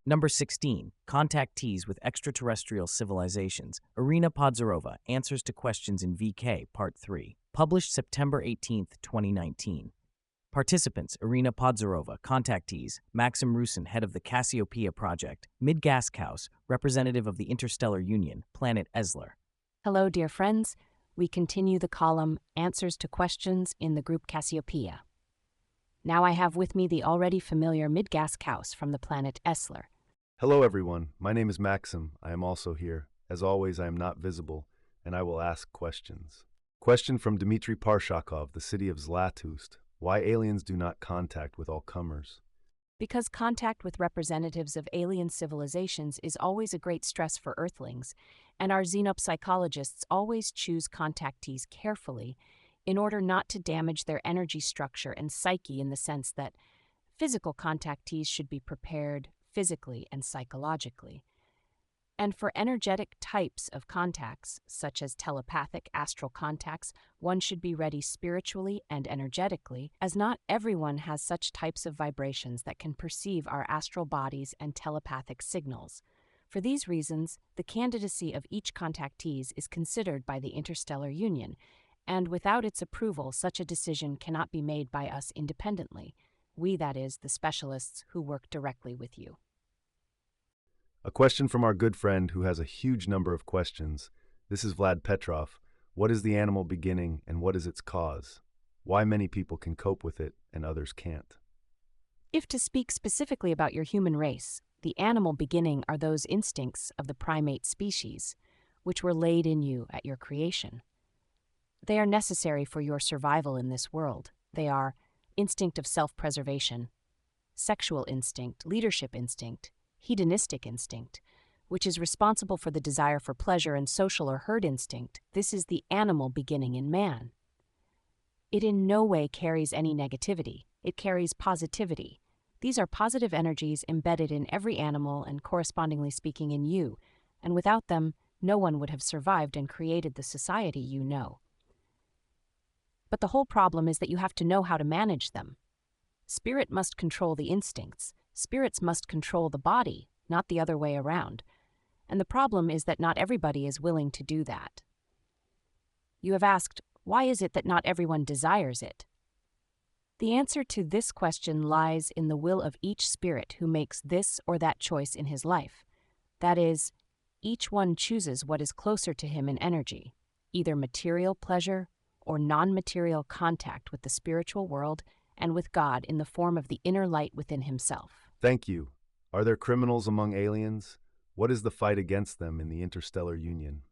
Number 16. Contactees with extraterrestrial civilizations. Irina Podzorova, Answers to Questions in VK, Part 3. Published September 18, 2019. Participants: Irina Podzorova. Contactees: Maxim Rusin, head of the Cassiopeia Project. Midgaskaus, representative of the Interstellar Union, planet Esler. Hello, dear friends. We continue the column Answers to Questions in the group Cassiopeia. Now I have with me the already familiar Midgaskaus from the planet Esler. Hello everyone, my name is Maxim. I am also here. As always, I am not visible, and I will ask questions. Question from Dmitry Parshakov, the city of Zlatust. Why aliens do not contact with all comers? Because contact with representatives of alien civilizations is always a great stress for Earthlings, and our xenopsychologists always choose contactees carefully in order not to damage their energy structure and psyche, in the sense that physical contactees should be prepared physically and psychologically. And for energetic types of contacts, such as telepathic astral contacts, one should be ready spiritually and energetically, as not everyone has such types of vibrations that can perceive our astral bodies and telepathic signals. For these reasons, the candidacy of each contactees is considered by the Interstellar Union, and without its approval, such a decision cannot be made by us independently. We, that is, the specialists who work directly with you. A question from our good friend who has a huge number of questions. This is Vlad Petrov. What is the animal beginning and what is its cause? Why many people can cope with it and others can't? If to speak specifically about your human race, the animal beginning are those instincts of the primate species, which were laid in you at your creation. They are necessary for your survival in this world. They are instinct of self-preservation, sexual instinct, leadership instinct, hedonistic instinct, which is responsible for the desire for pleasure, and social or herd instinct. This is the animal beginning in man. It in no way carries any negativity. It carries positivity. These are positive energies embedded in every animal and correspondingly speaking in you, and without them, no one would have survived and created the society you know. But the whole problem is that you have to know how to manage them. Spirit must control the instincts. Spirits must control the body, not the other way around. And the problem is that not everybody is willing to do that. You have asked, why is it that not everyone desires it? The answer to this question lies in the will of each spirit who makes this or that choice in his life. That is, each one chooses what is closer to him in energy, either material pleasure or non-material contact with the spiritual world and with God in the form of the inner light within himself. Thank you. Are there criminals among aliens? What is the fight against them in the Interstellar Union?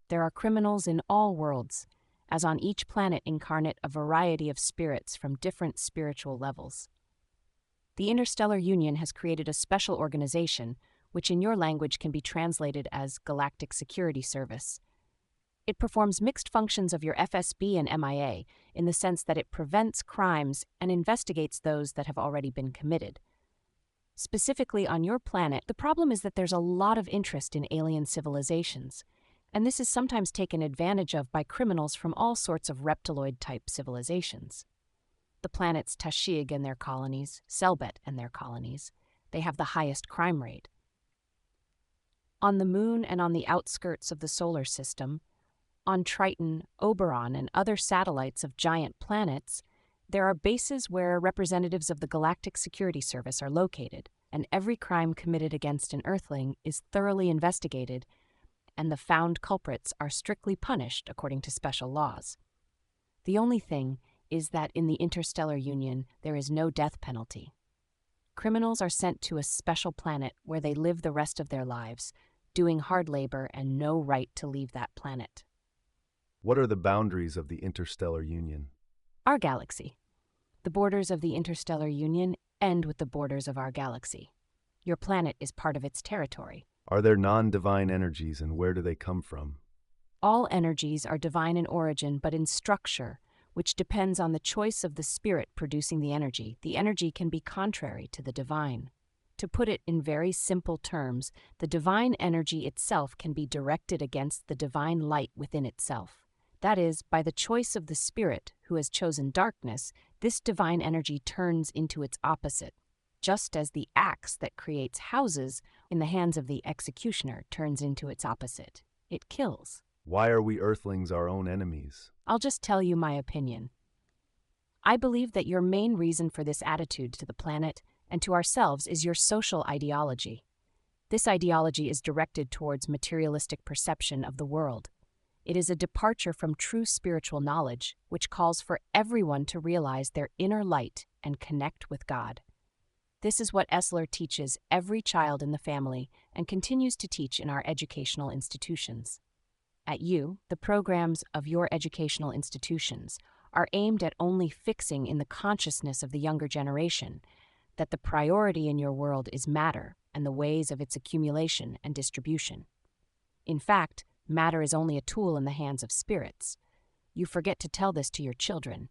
There are criminals in all worlds, as on each planet incarnate a variety of spirits from different spiritual levels. The Interstellar Union has created a special organization, which in your language can be translated as Galactic Security Service. It performs mixed functions of your FSB and MIA in the sense that it prevents crimes and investigates those that have already been committed. Specifically on your planet, the problem is that there's a lot of interest in alien civilizations, and this is sometimes taken advantage of by criminals from all sorts of reptiloid-type civilizations. The planets Tashig and their colonies, Selbet and their colonies, they have the highest crime rate. On the Moon and on the outskirts of the solar system, on Triton, Oberon, and other satellites of giant planets, there are bases where representatives of the Galactic Security Service are located, and every crime committed against an Earthling is thoroughly investigated, and the found culprits are strictly punished according to special laws. The only thing is that in the Interstellar Union there is no death penalty. Criminals are sent to a special planet where they live the rest of their lives, doing hard labor and no right to leave that planet. What are the boundaries of the Interstellar Union? Our galaxy. The borders of the Interstellar Union end with the borders of our galaxy. Your planet is part of its territory. Are there non-divine energies and where do they come from? All energies are divine in origin but in structure, which depends on the choice of the spirit producing the energy. The energy can be contrary to the divine. To put it in very simple terms, the divine energy itself can be directed against the divine light within itself. That is, by the choice of the spirit who has chosen darkness, this divine energy turns into its opposite. just as the axe that creates houses in the hands of the executioner turns into its opposite. It kills. Why are we Earthlings our own enemies? I'll just tell you my opinion. I believe that your main reason for this attitude to the planet and to ourselves is your social ideology. This ideology is directed towards materialistic perception of the world. It is a departure from true spiritual knowledge, which calls for everyone to realize their inner light and connect with God. This is what Esler teaches every child in the family and continues to teach in our educational institutions. At U, the programs of your educational institutions are aimed at only fixing in the consciousness of the younger generation that the priority in your world is matter and the ways of its accumulation and distribution. In fact, matter is only a tool in the hands of spirits. You forget to tell this to your children,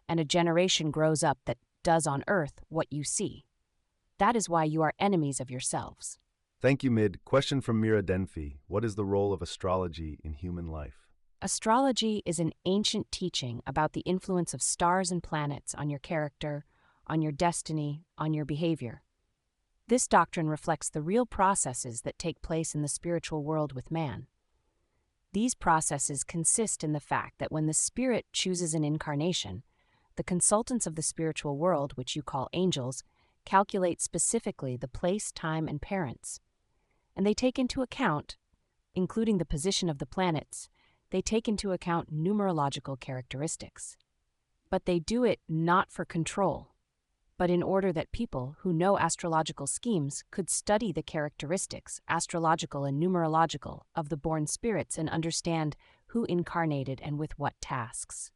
and a generation grows up that does on earth what you see. That is why you are enemies of yourselves. Thank you, Mid. Question from Mira Denfi. What is the role of astrology in human life? Astrology is an ancient teaching about the influence of stars and planets on your character, on your destiny, on your behavior. This doctrine reflects the real processes that take place in the spiritual world with man. These processes consist in the fact that when the spirit chooses an incarnation, the consultants of the spiritual world, which you call angels, calculate specifically the place, time, and parents. And they take into account, including the position of the planets, they take into account numerological characteristics. But they do it not for control, but in order that people who know astrological schemes could study the characteristics, astrological and numerological, of the born spirits and understand who incarnated and with what tasks.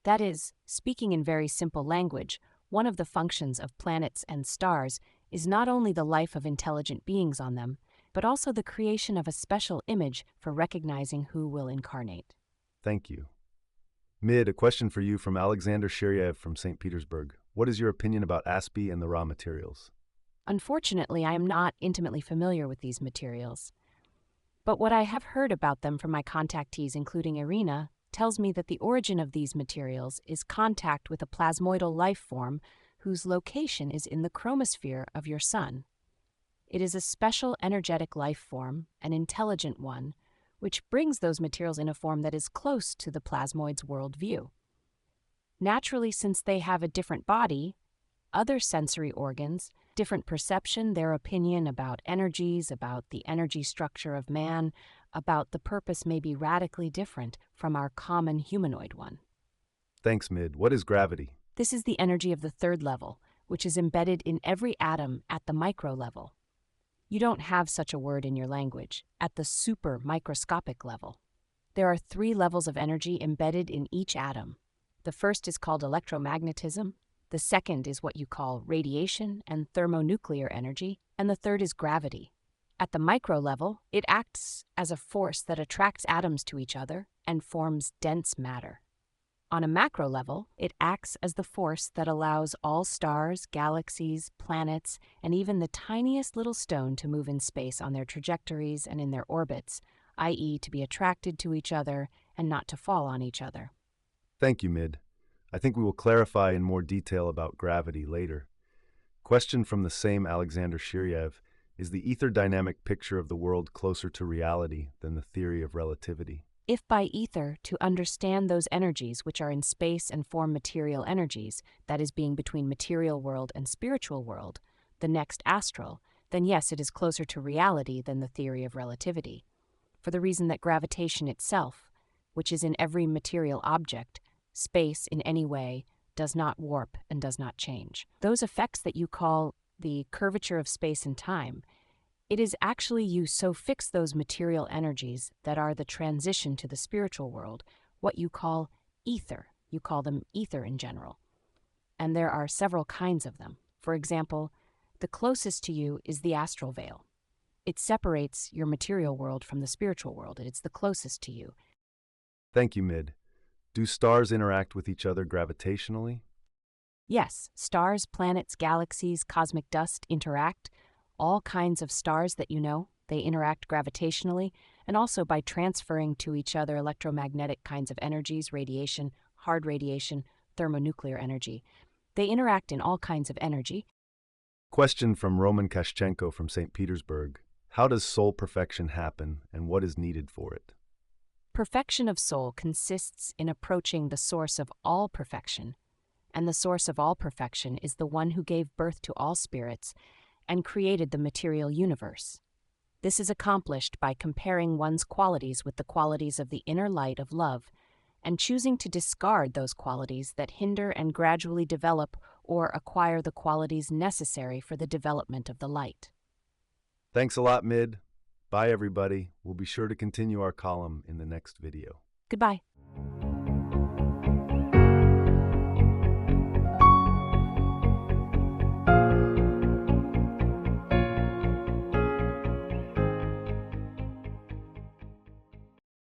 That is, speaking in very simple language, one of the functions of planets and stars is not only the life of intelligent beings on them, but also the creation of a special image for recognizing who will incarnate. Thank you. Mid, a question for you from Alexander Shiryev from St. Petersburg. What is your opinion about ASPI and the raw materials? Unfortunately, I am not intimately familiar with these materials. But what I have heard about them from my contactees, including Irina, tells me that the origin of these materials is contact with a plasmoidal life form whose location is in the chromosphere of your sun. It is a special energetic life form, an intelligent one, which brings those materials in a form that is close to the plasmoid's worldview. Naturally, since they have a different body, other sensory organs, different perception, their opinion about energies, about the energy structure of man, about the purpose may be radically different from our common humanoid one. Thanks, Mid. What is gravity? This is the energy of the third level, which is embedded in every atom at the micro level. You don't have such a word in your language, at the super microscopic level. There are 3 levels of energy embedded in each atom. The first is called electromagnetism, the second is what you call radiation and thermonuclear energy, and the third is gravity. At the micro level, it acts as a force that attracts atoms to each other and forms dense matter. On a macro level, it acts as the force that allows all stars, galaxies, planets, and even the tiniest little stone to move in space on their trajectories and in their orbits, i.e. to be attracted to each other and not to fall on each other. Thank you, Mid. I think we will clarify in more detail about gravity later. Question from the same Alexander Shiryev. Is the ether dynamic picture of the world closer to reality than the theory of relativity? If by ether to understand those energies which are in space and form material energies, that is being between material world and spiritual world, the next astral, then yes, it is closer to reality than the theory of relativity. For the reason that gravitation itself, which is in every material object, space in any way, does not warp and does not change. Those effects that you call the curvature of space and time, it is actually you so fix those material energies that are the transition to the spiritual world, what you call ether. You call them ether in general. And there are several kinds of them. For example, the closest to you is the astral veil. It separates your material world from the spiritual world, and it's the closest to you. Thank you, Mid. Do stars interact with each other gravitationally? Yes, stars, planets, galaxies, cosmic dust interact. All kinds of stars that you know, they interact gravitationally and also by transferring to each other electromagnetic kinds of energies, radiation, hard radiation, thermonuclear energy. They interact in all kinds of energy. Question from Roman Kashchenko from St. Petersburg. How does soul perfection happen and what is needed for it? Perfection of soul consists in approaching the source of all perfection, and the source of all perfection is the one who gave birth to all spirits and created the material universe. This is accomplished by comparing one's qualities with the qualities of the inner light of love and choosing to discard those qualities that hinder and gradually develop or acquire the qualities necessary for the development of the light. Thanks a lot, Mid. Bye, everybody. We'll be sure to continue our column in the next video. Goodbye.